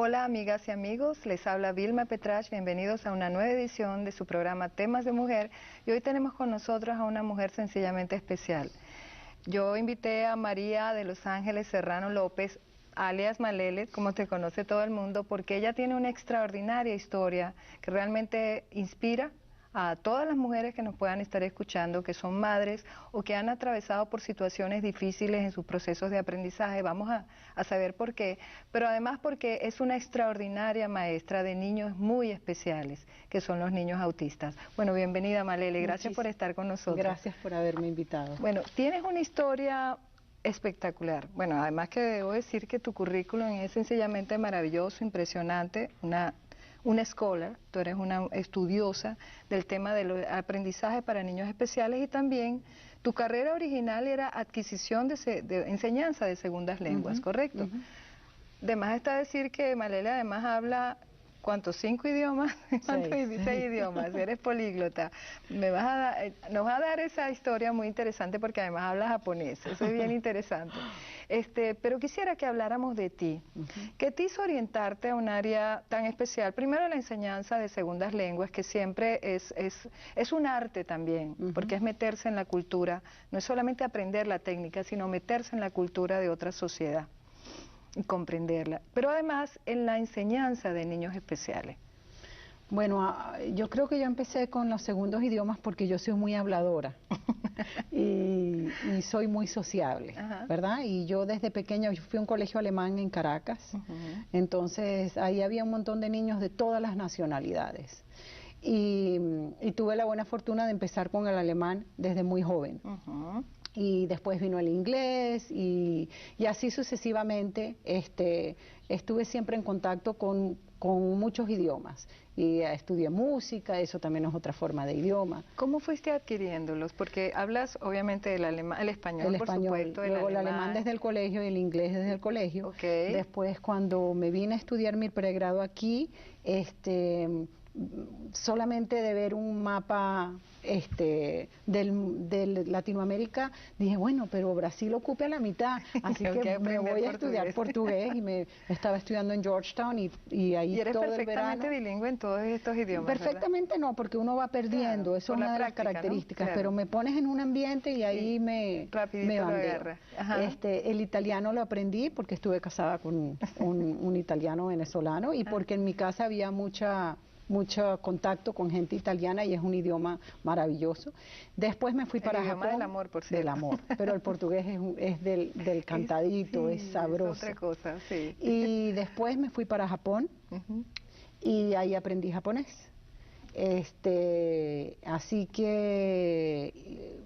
Hola amigas y amigos, les habla Vilma Petrach, bienvenidos a una nueva edición de su programa Temas de Mujer y hoy tenemos con nosotros a una mujer sencillamente especial. Yo invité a María de Los Ángeles Serrano López, alias Malele, como te conoce todo el mundo, porque ella tiene una extraordinaria historia que realmente inspira a todas las mujeres que nos puedan estar escuchando, que son madres o que han atravesado por situaciones difíciles en sus procesos de aprendizaje. Vamos a saber por qué, pero además porque es una extraordinaria maestra de niños muy especiales, que son los niños autistas. Bueno, bienvenida Malele, gracias por estar con nosotros. Gracias por haberme invitado. Bueno, tienes una historia espectacular. Bueno, además que debo decir que tu currículum es sencillamente maravilloso, impresionante, una scholar, tú eres una estudiosa del tema del aprendizaje para niños especiales y también tu carrera original era adquisición de enseñanza de segundas lenguas, ¿correcto? De más está decir que Malele además habla, ¿cuántos? ¿5 idiomas? Seis idiomas, eres políglota. Nos va a dar esa historia muy interesante porque además habla japonés, eso es bien interesante. Pero quisiera que habláramos de ti. ¿Qué te hizo orientarte a un área tan especial? Primero la enseñanza de segundas lenguas, que siempre es un arte también, porque es meterse en la cultura, no es solamente aprender la técnica, sino meterse en la cultura de otra sociedad y comprenderla, pero además en la enseñanza de niños especiales. Bueno, yo creo que yo empecé con los segundos idiomas porque yo soy muy habladora y soy muy sociable, ¿verdad? Y yo desde pequeña, yo fui a un colegio alemán en Caracas, entonces ahí había un montón de niños de todas las nacionalidades. Y tuve la buena fortuna de empezar con el alemán desde muy joven. Y después vino el inglés y así sucesivamente. Estuve siempre en contacto con muchos idiomas y estudié música, eso también es otra forma de idioma. ¿Cómo fuiste adquiriéndolos? Porque hablas obviamente del alemán, el español, por supuesto, luego el alemán desde el colegio y el inglés desde el colegio. Después cuando me vine a estudiar mi pregrado aquí, solamente de ver un mapa de Latinoamérica, dije, bueno, pero Brasil ocupa la mitad, así que me voy a estudiar portugués y me estaba estudiando en Georgetown y ahí todo el verano. ¿Y eres perfectamente bilingüe en todos estos idiomas? Perfectamente, ¿verdad? No, porque uno va perdiendo, claro, eso es una de las características, ¿no? Claro. Pero me pones en un ambiente y ahí me bandeo. El italiano lo aprendí porque estuve casada con un italiano venezolano y porque en mi casa había mucho contacto con gente italiana y es un idioma maravilloso. Después me fui para Japón. Del amor, por cierto. Del amor, pero el portugués es del cantadito, es sabroso. Es otra cosa, sí. Y después me fui para Japón y ahí aprendí japonés. Así que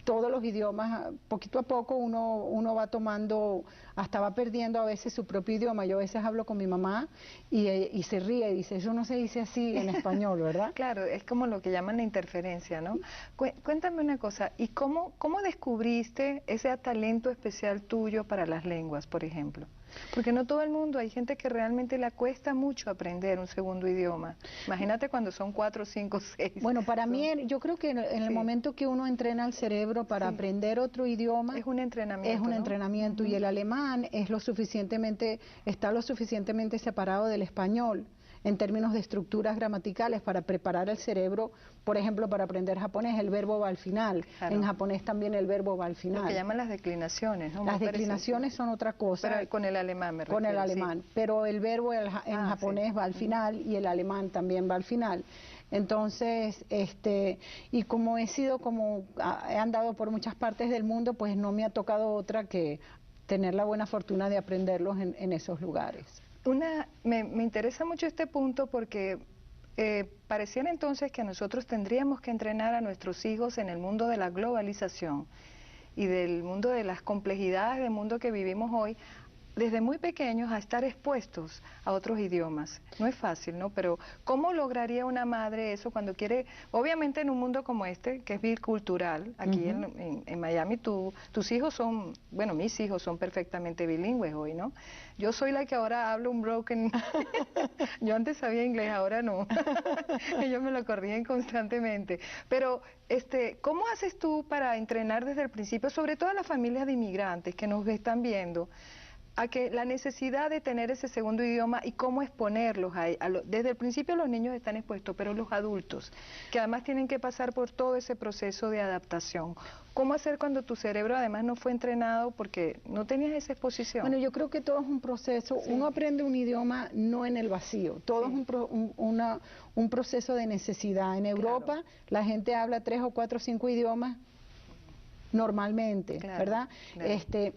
todos los idiomas, poquito a poco uno va tomando, hasta va perdiendo a veces su propio idioma. Yo a veces hablo con mi mamá y se ríe y dice, eso no se dice así en español, ¿verdad? Claro, es como lo que llaman la interferencia, ¿no? Cuéntame una cosa, ¿y cómo descubriste ese talento especial tuyo para las lenguas, por ejemplo? Porque no todo el mundo, hay gente que realmente le cuesta mucho aprender un segundo idioma. Imagínate cuando son 4, 5, 6. Bueno, para mí, yo creo que en el momento que uno entrena el cerebro para aprender otro idioma, es un entrenamiento. Es un entrenamiento y el alemán está lo suficientemente separado del español en términos de estructuras gramaticales para preparar el cerebro. Por ejemplo, para aprender japonés el verbo va al final, claro. En japonés también el verbo va al final. Lo que llaman las declinaciones, ¿no? Las declinaciones son otra cosa. Pero con el alemán me refiero. Con el alemán, pero el verbo en japonés va al final y el alemán también va al final. Entonces, y como he andado por muchas partes del mundo, pues no me ha tocado otra que tener la buena fortuna de aprenderlos en esos lugares. Me interesa mucho este punto porque pareciera entonces que nosotros tendríamos que entrenar a nuestros hijos en el mundo de la globalización y del mundo de las complejidades del mundo que vivimos hoy, desde muy pequeños a estar expuestos a otros idiomas. No es fácil, ¿no? Pero ¿cómo lograría una madre eso cuando quiere, obviamente en un mundo como este, que es bicultural, aquí en Miami, tus hijos son, bueno, mis hijos son perfectamente bilingües hoy, ¿no? Yo soy la que ahora hablo un broken, yo antes sabía inglés, ahora no, ellos me lo corrigen constantemente, pero ¿cómo haces tú para entrenar desde el principio, sobre todo a las familias de inmigrantes que nos están viendo, a que la necesidad de tener ese segundo idioma y cómo exponerlos desde el principio los niños están expuestos, pero los adultos, que además tienen que pasar por todo ese proceso de adaptación. ¿Cómo hacer cuando tu cerebro además no fue entrenado porque no tenías esa exposición? Bueno, yo creo que todo es un proceso. Sí. Uno aprende un idioma no en el vacío, todo sí. Es un proceso de necesidad. En Europa, claro, la gente habla 3 o 4 o 5 idiomas normalmente, claro, ¿verdad? Claro.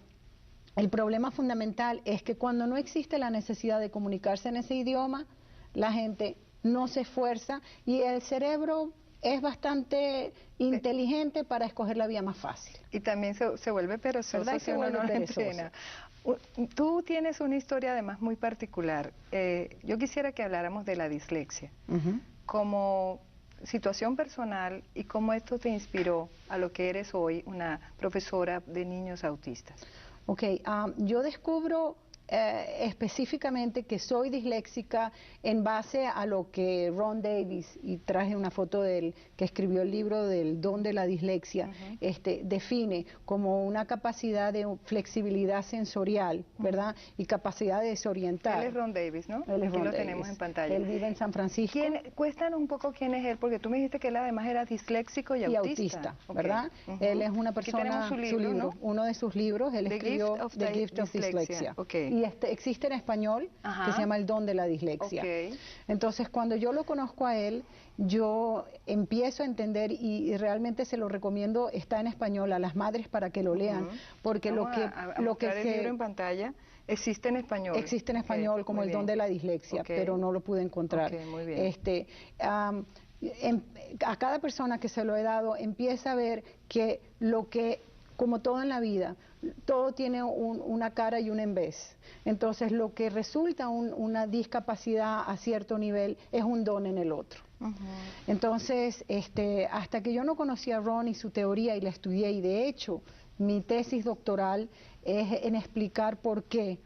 El problema fundamental es que cuando no existe la necesidad de comunicarse en ese idioma, la gente no se esfuerza y el cerebro es bastante inteligente para escoger la vía más fácil. Y también se vuelve perezoso si uno no lo entrena. Tú tienes una historia además muy particular. Yo quisiera que habláramos de la dislexia, como situación personal y cómo esto te inspiró a lo que eres hoy, una profesora de niños autistas. Ok, yo descubro específicamente que soy disléxica en base a lo que Ron Davis, y traje una foto de él, que escribió el libro del don de la dislexia, define como una capacidad de flexibilidad sensorial, ¿verdad? Y capacidad de desorientar. Él es Ron Davis, ¿no? Él es Aquí Ron lo Davis. Tenemos en pantalla. Él vive en San Francisco. Cuéntanos un poco quién es él, porque tú me dijiste que él además era disléxico y autista. ¿Verdad? Él es una persona, aquí tenemos su libro, ¿no? Uno de sus libros, él escribió The Gift of Dyslexia. Y existe en español, que se llama El don de la dislexia. Entonces, cuando yo lo conozco a él, yo empiezo a entender, y realmente se lo recomiendo, está en español a las madres para que lo lean, porque Vamos lo que el libro en pantalla existe en español. Existe en español como El don de la dislexia, pero no lo pude encontrar. Muy bien. A cada persona que se lo he dado empieza a ver que como todo en la vida, todo tiene una cara y un en vez. Entonces, lo que resulta una discapacidad a cierto nivel es un don en el otro. Entonces, hasta que yo no conocí a Ron y su teoría y la estudié, y de hecho, mi tesis doctoral es en explicar por qué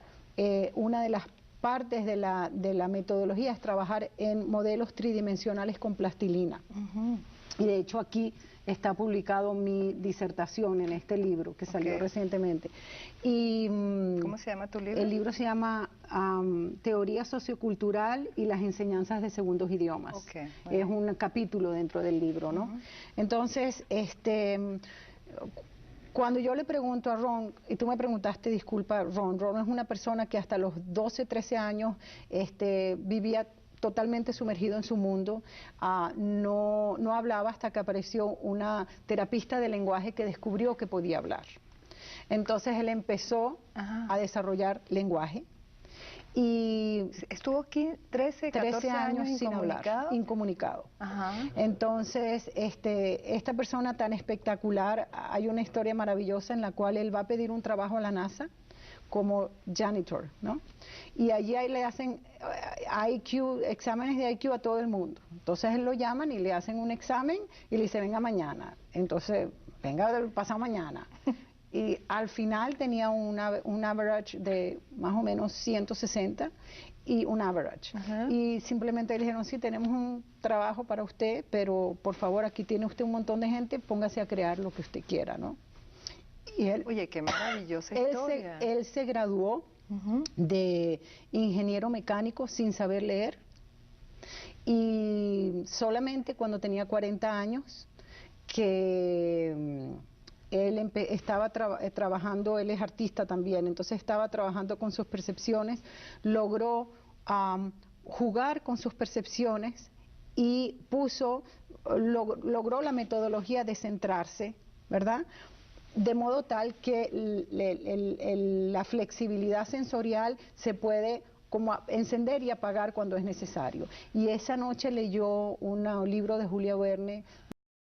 una de las partes de la metodología es trabajar en modelos tridimensionales con plastilina. Y de hecho aquí está publicado mi disertación en este libro que salió recientemente. Y, ¿cómo se llama tu libro? El libro se llama Teoría Sociocultural y las enseñanzas de segundos idiomas. Es un capítulo dentro del libro, ¿no? Entonces, cuando yo le pregunto a Ron, y tú me preguntaste, disculpa, Ron es una persona que hasta los 12, 13 años vivía totalmente sumergido en su mundo, no hablaba hasta que apareció una terapista de lenguaje que descubrió que podía hablar. Entonces él empezó a desarrollar lenguaje y estuvo aquí 13 años sin hablar, incomunicado. Entonces esta persona tan espectacular, hay una historia maravillosa en la cual él va a pedir un trabajo a la NASA como janitor, ¿no? Y allí ahí le hacen exámenes de IQ a todo el mundo. Entonces él lo llaman y le hacen un examen y le dice, venga mañana. Entonces, venga pasado mañana. Y al final tenía un average de más o menos 160 y un average. Y simplemente le dijeron, sí, tenemos un trabajo para usted, pero por favor, aquí tiene usted un montón de gente, póngase a crear lo que usted quiera, ¿no? Y él, oye, qué maravillosa historia. Él se graduó de ingeniero mecánico sin saber leer, y solamente cuando tenía 40 años que él estaba trabajando, él es artista también, entonces estaba trabajando con sus percepciones, logró jugar con sus percepciones y logró la metodología de centrarse, ¿verdad? De modo tal que la flexibilidad sensorial se puede como encender y apagar cuando es necesario. Y esa noche leyó un libro de Julia Verne